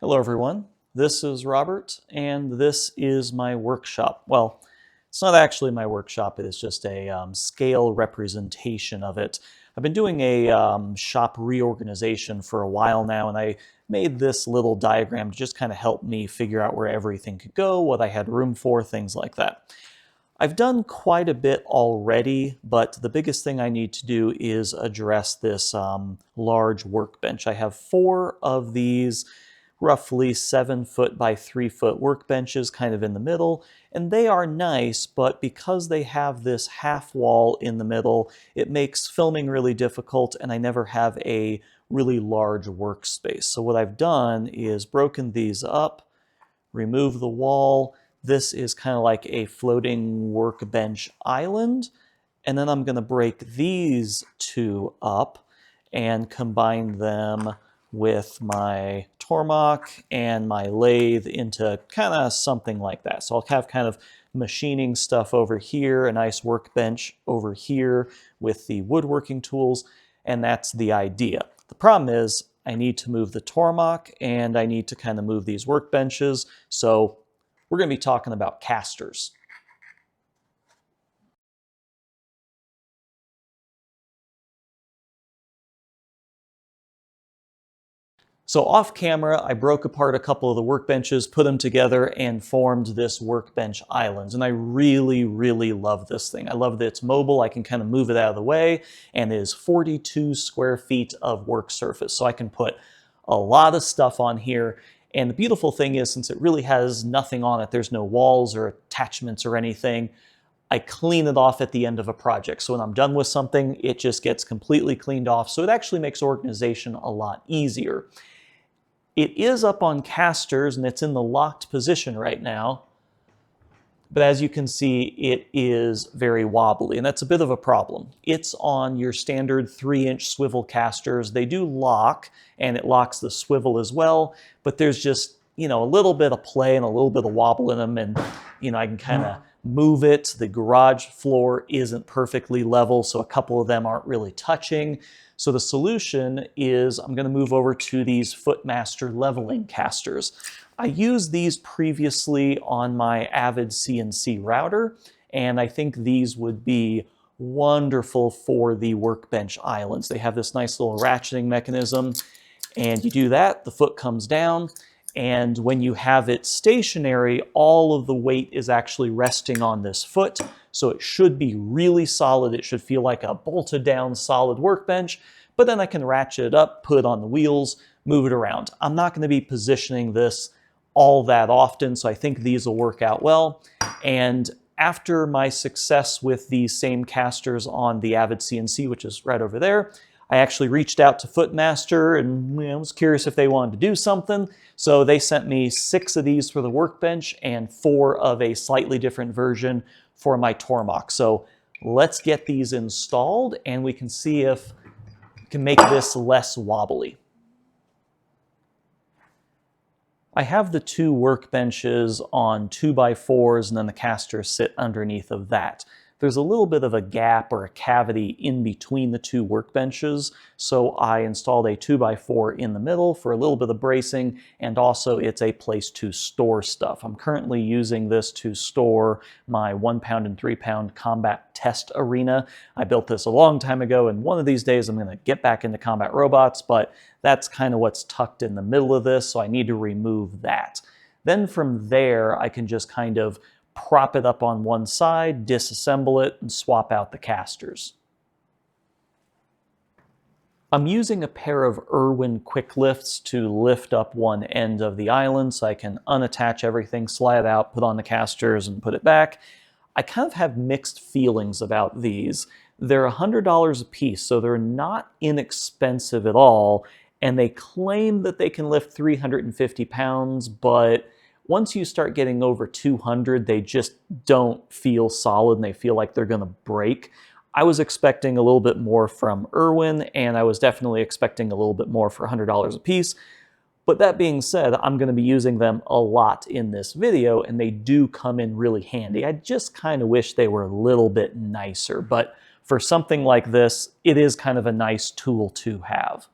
Hello everyone, this is Robert and this is my workshop. Well, it's not actually my workshop, it is just a scale representation of it. I've been doing a shop reorganization for a while now, and I made this little diagram to just kind of help me figure out where everything could go, what I had room for, things like that. I've done quite a bit already, but the biggest thing I need to do is address this large workbench. I have 4 of these roughly 7-foot by 3-foot workbenches kind of in the middle, and they are nice, but because they have this half wall in the middle, it makes filming really difficult, and I never have a really large workspace. So what I've done is broken these up, remove the wall. This is kind of like a floating workbench island, and then I'm going to break these 2 up and combine them with my Tormach and my lathe into kind of something like that. So I'll have kind of machining stuff over here, a nice workbench over here with the woodworking tools, and that's the idea. The problem is I need to move the Tormach and I need to kind of move these workbenches, so we're going to be talking about castors. So off camera, I broke apart a couple of the workbenches, put them together, and formed this workbench island. And I really, really love this thing. I love that it's mobile. I can kind of move it out of the way, and it is 42 square feet of work surface. So I can put a lot of stuff on here. And the beautiful thing is, since it really has nothing on it, there's no walls or attachments or anything, I clean it off at the end of a project. So when I'm done with something, it just gets completely cleaned off. So it actually makes organization a lot easier. It is up on castors and it's in the locked position right now, but as you can see, it is very wobbly, and that's a bit of a problem. It's on your standard 3-inch swivel castors. They do lock, and it locks the swivel as well, but there's just, a little bit of play and a little bit of wobble in them, and, I can kind of move it. The garage floor isn't perfectly level, so a couple of them aren't really touching. So the solution is I'm going to move over to these Footmaster leveling castors. I used these previously on my Avid CNC router, and I think these would be wonderful for the workbench islands. They have this nice little ratcheting mechanism, and you do that, the foot comes down, and when you have it stationary, all of the weight is actually resting on this foot, so it should be really solid. It should feel like a bolted down solid workbench, but then I can ratchet it up, put it on the wheels, move it around. I'm not going to be positioning this all that often, so I think these will work out well. And after my success with these same castors on the Avid CNC, which is right over there, I actually reached out to Footmaster and was curious if they wanted to do something. So they sent me 6 of these for the workbench and 4 of a slightly different version for my Tormach. So let's get these installed and we can see if we can make this less wobbly. I have the 2 workbenches on 2x4s, and then the castors sit underneath of that. There's a little bit of a gap or a cavity in between the 2 workbenches, so I installed a 2x4 in the middle for a little bit of bracing, and also it's a place to store stuff. I'm currently using this to store my 1-pound and 3-pound combat test arena. I built this a long time ago, and one of these days I'm going to get back into combat robots, but that's kind of what's tucked in the middle of this, so I need to remove that. Then from there, I can just kind of prop it up on one side, disassemble it, and swap out the castors. I'm using a pair of Irwin quick lifts to lift up one end of the island so I can unattach everything, slide it out, put on the castors, and put it back. I kind of have mixed feelings about these. They're $100 a piece, so they're not inexpensive at all, and they claim that they can lift 350 pounds, but once you start getting over 200, they just don't feel solid and they feel like they're going to break. I was expecting a little bit more from Irwin, and I was definitely expecting a little bit more for $100 a piece. But that being said, I'm going to be using them a lot in this video, and they do come in really handy. I just kind of wish they were a little bit nicer, but for something like this, it is kind of a nice tool to have.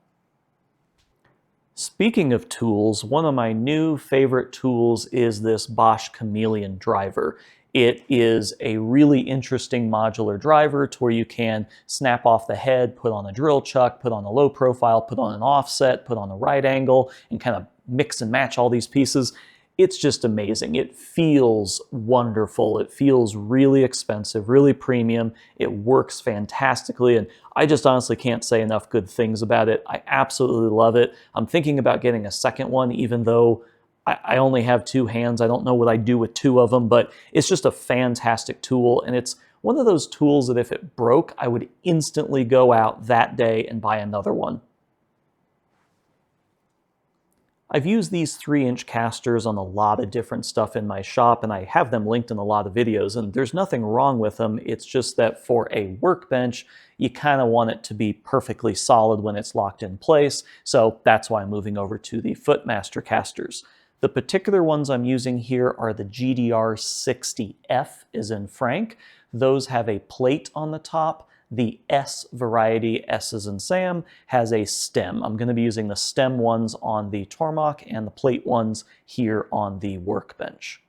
Speaking of tools, one of my new favorite tools is this Bosch Chameleon driver. It is a really interesting modular driver to where you can snap off the head, put on a drill chuck, put on a low profile, put on an offset, put on a right angle, and kind of mix and match all these pieces. It's just amazing. It feels wonderful. It feels really expensive, really premium. It works fantastically, and I just honestly can't say enough good things about it. I absolutely love it. I'm thinking about getting a second one, even though I only have two hands. I don't know what I'd do with two of them, but it's just a fantastic tool, and it's one of those tools that if it broke, I would instantly go out that day and buy another one. I've used these 3-inch casters on a lot of different stuff in my shop, and I have them linked in a lot of videos, and there's nothing wrong with them. It's just that for a workbench, you kind of want it to be perfectly solid when it's locked in place, so that's why I'm moving over to the Footmaster casters. The particular ones I'm using here are the GDR60F, as in Frank. Those have a plate on the top. The S variety, S as in Sam, has a stem. I'm going to be using the stem ones on the Tormach and the plate ones here on the workbench.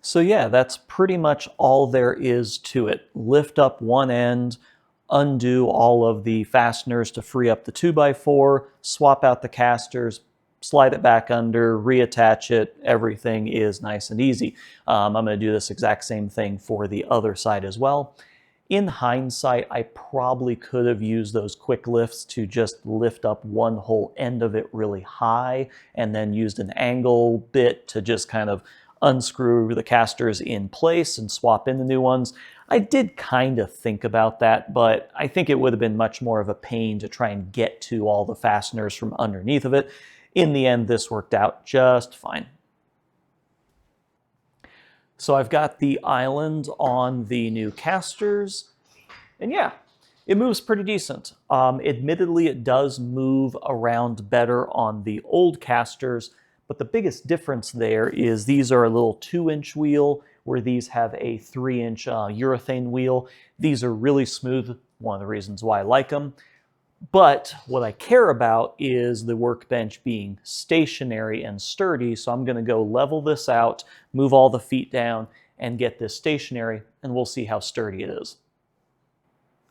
So yeah, that's pretty much all there is to it. Lift up one end, undo all of the fasteners to free up the 2x4, swap out the casters, slide it back under, reattach it. Everything is nice and easy. I'm going to do this exact same thing for the other side as well. In hindsight, I probably could have used those quick lifts to just lift up one whole end of it really high and then used an angle bit to just kind of unscrew the casters in place and swap in the new ones. I did kind of think about that, but I think it would have been much more of a pain to try and get to all the fasteners from underneath of it. In the end, this worked out just fine. So I've got the island on the new casters, and yeah, it moves pretty decent. Admittedly, it does move around better on the old casters, but the biggest difference there is these are a little 2-inch wheel, where these have a 3-inch urethane wheel. These are really smooth, one of the reasons why I like them. But what I care about is the workbench being stationary and sturdy, so I'm going to go level this out, move all the feet down, and get this stationary, and we'll see how sturdy it is.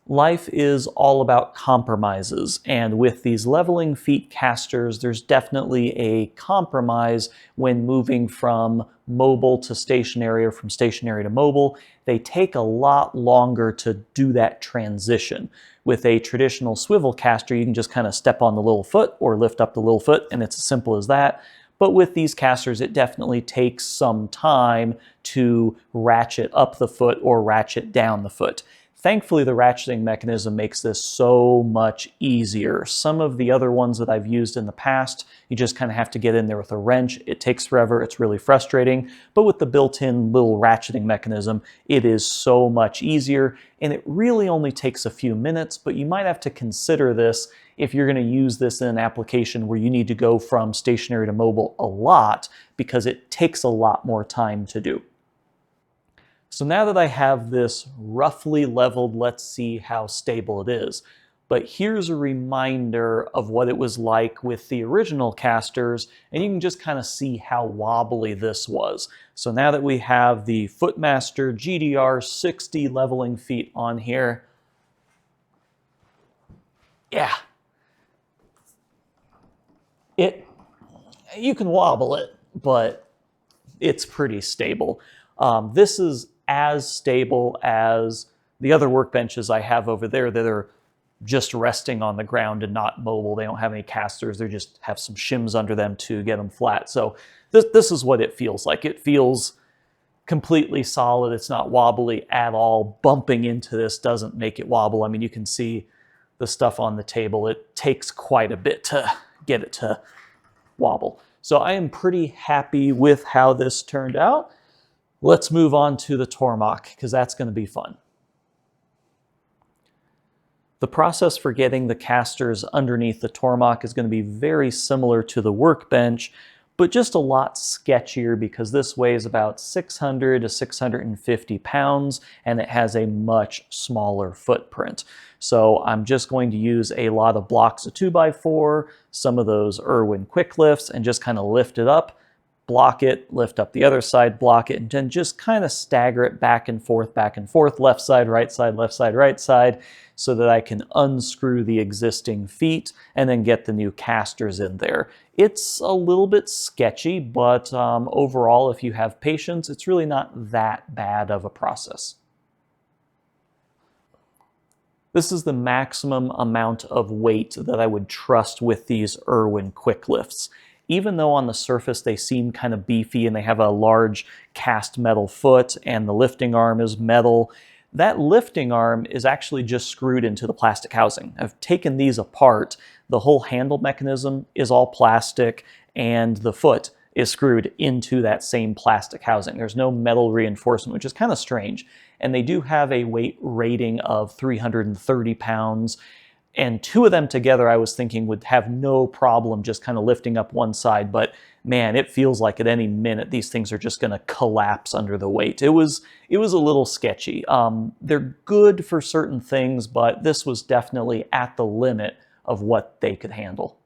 Life is all about compromises, and with these leveling feet casters, there's definitely a compromise when moving from mobile to stationary or from stationary to mobile. They take a lot longer to do that transition. With a traditional swivel caster, you can just kind of step on the little foot or lift up the little foot, and it's as simple as that. But with these casters, it definitely takes some time to ratchet up the foot or ratchet down the foot. Thankfully, the ratcheting mechanism makes this so much easier. Some of the other ones that I've used in the past, you just kind of have to get in there with a wrench. It takes forever. It's really frustrating. But with the built-in little ratcheting mechanism, it is so much easier. And it really only takes a few minutes, but you might have to consider this if you're going to use this in an application where you need to go from stationary to mobile a lot, because it takes a lot more time to do. So now that I have this roughly leveled, let's see how stable it is. But here's a reminder of what it was like with the original casters, and you can just kind of see how wobbly this was. So now that we have the Footmaster GDR60 leveling feet on here, yeah, you can wobble it, but it's pretty stable. This is as stable as the other workbenches I have over there that are just resting on the ground and not mobile. They don't have any casters. They just have some shims under them to get them flat. So this is what it feels like. It feels completely solid. It's not wobbly at all. Bumping into this doesn't make it wobble. I mean, you can see the stuff on the table. It takes quite a bit to get it to wobble. So I am pretty happy with how this turned out. Let's move on to the Tormach, because that's going to be fun. The process for getting the casters underneath the Tormach is going to be very similar to the workbench, but just a lot sketchier because this weighs about 600 to 650 pounds and it has a much smaller footprint. So I'm just going to use a lot of blocks of 2x4, some of those Irwin quick lifts, and just kind of lift it up, block it, lift up the other side, block it, and then just kind of stagger it back and forth, left side, right side, right side, so that I can unscrew the existing feet and then get the new castors in there. It's a little bit sketchy, but overall, if you have patience, it's really not that bad of a process. This is the maximum amount of weight that I would trust with these Irwin quick lifts. Even though on the surface they seem kind of beefy and they have a large cast metal foot and the lifting arm is metal, that lifting arm is actually just screwed into the plastic housing. I've taken these apart. The whole handle mechanism is all plastic and the foot is screwed into that same plastic housing. There's no metal reinforcement, which is kind of strange. And they do have a weight rating of 330 pounds. And two of them together, I was thinking would have no problem just kind of lifting up one side. But man, it feels like at any minute these things are just going to collapse under the weight. It was a little sketchy. They're good for certain things, but this was definitely at the limit of what they could handle.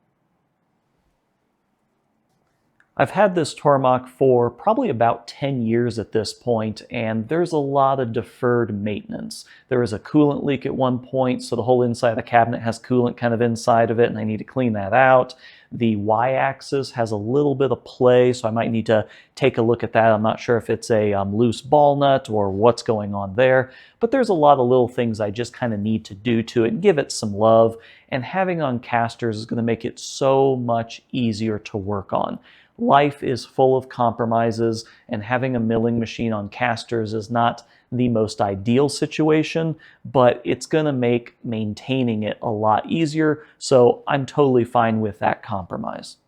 I've had this Tormach for probably about 10 years at this point, and there's a lot of deferred maintenance. There was a coolant leak at one point, so the whole inside of the cabinet has coolant kind of inside of it, and I need to clean that out. The Y-axis has a little bit of play, so I might need to take a look at that. I'm not sure if it's a loose ball nut or what's going on there, but there's a lot of little things I just kind of need to do to it and give it some love, and having on castors is going to make it so much easier to work on. Life is full of compromises, and having a milling machine on castors is not the most ideal situation, but it's going to make maintaining it a lot easier, so I'm totally fine with that compromise.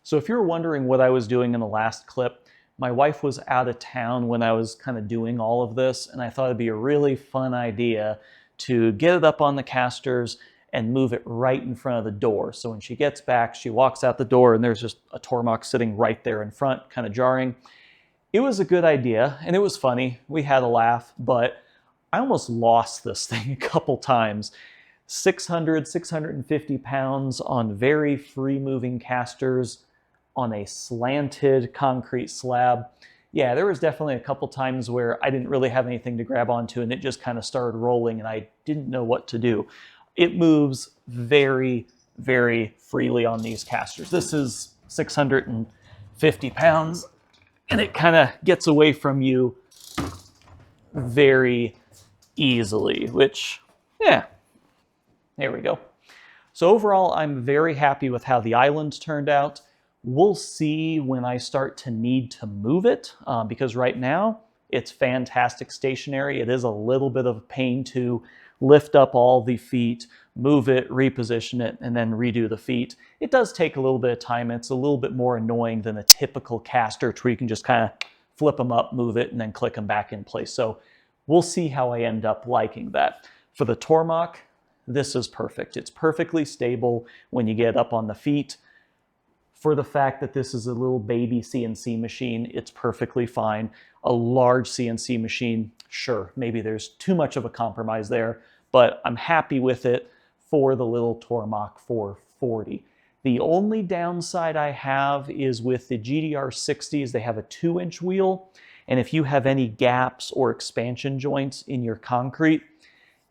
So if you're wondering what I was doing in the last clip, my wife was out of town when I was kind of doing all of this, and I thought it'd be a really fun idea to get it up on the castors and move it right in front of the door. So when she gets back, she walks out the door and there's just a Tormach sitting right there in front, kind of jarring. It was a good idea and it was funny. We had a laugh, but I almost lost this thing a couple times. 600, 650 pounds on very free-moving castors on a slanted concrete slab. Yeah, there was definitely a couple times where I didn't really have anything to grab onto and it just kind of started rolling and I didn't know what to do. It moves very, very freely on these castors. This is 650 pounds, and it kind of gets away from you very easily, which, yeah, there we go. So overall, I'm very happy with how the island turned out. We'll see when I start to need to move it, because right now, it's fantastic stationary. It is a little bit of a pain to lift up all the feet, move it, reposition it, and then redo the feet. It does take a little bit of time. It's a little bit more annoying than a typical caster where you can just kind of flip them up, move it, and then click them back in place. So we'll see how I end up liking that. For the Tormach, this is perfect. It's perfectly stable when you get up on the feet. For the fact that this is a little baby CNC machine, it's perfectly fine. A large CNC machine, sure, maybe there's too much of a compromise there, but I'm happy with it for the little Tormach 440. The only downside I have is with the GDR60s, they have a 2-inch wheel, and if you have any gaps or expansion joints in your concrete,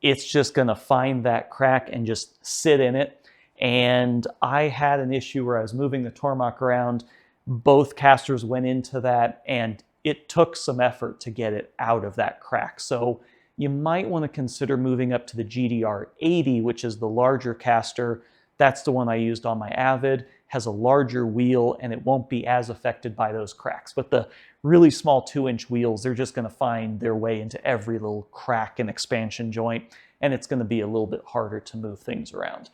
it's just gonna find that crack and just sit in it. And I had an issue where I was moving the Tormach around, both castors went into that, and it took some effort to get it out of that crack. So you might want to consider moving up to the GDR80, which is the larger caster. That's the one I used on my Avid, has a larger wheel, and it won't be as affected by those cracks. But the really small 2-inch wheels, they're just going to find their way into every little crack and expansion joint, and it's going to be a little bit harder to move things around.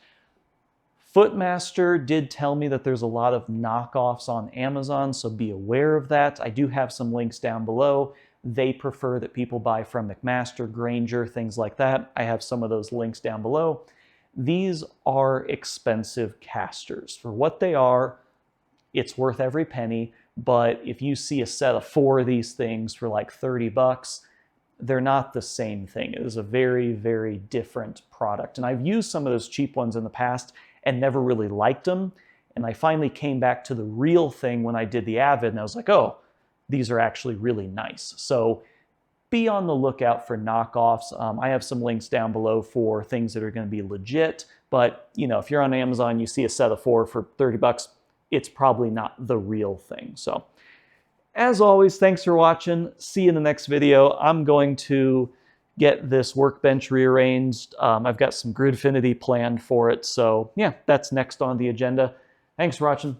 Footmaster did tell me that there's a lot of knockoffs on Amazon, so be aware of that. I do have some links down below. They prefer that people buy from McMaster, Granger, things like that. I have some of those links down below. These are expensive castors. For what they are, it's worth every penny. But if you see a set of 4 of these things for like $30, they're not the same thing. It is a very, very different product. And I've used some of those cheap ones in the past and never really liked them. And I finally came back to the real thing when I did the Avid, and I was like, oh, these are actually really nice. So be on the lookout for knockoffs. I have some links down below for things that are going to be legit. But if you're on Amazon, you see a set of 4 for $30, it's probably not the real thing. So as always, thanks for watching. See you in the next video. I'm going to get this workbench rearranged. I've got some Gridfinity planned for it. So yeah, that's next on the agenda. Thanks for watching.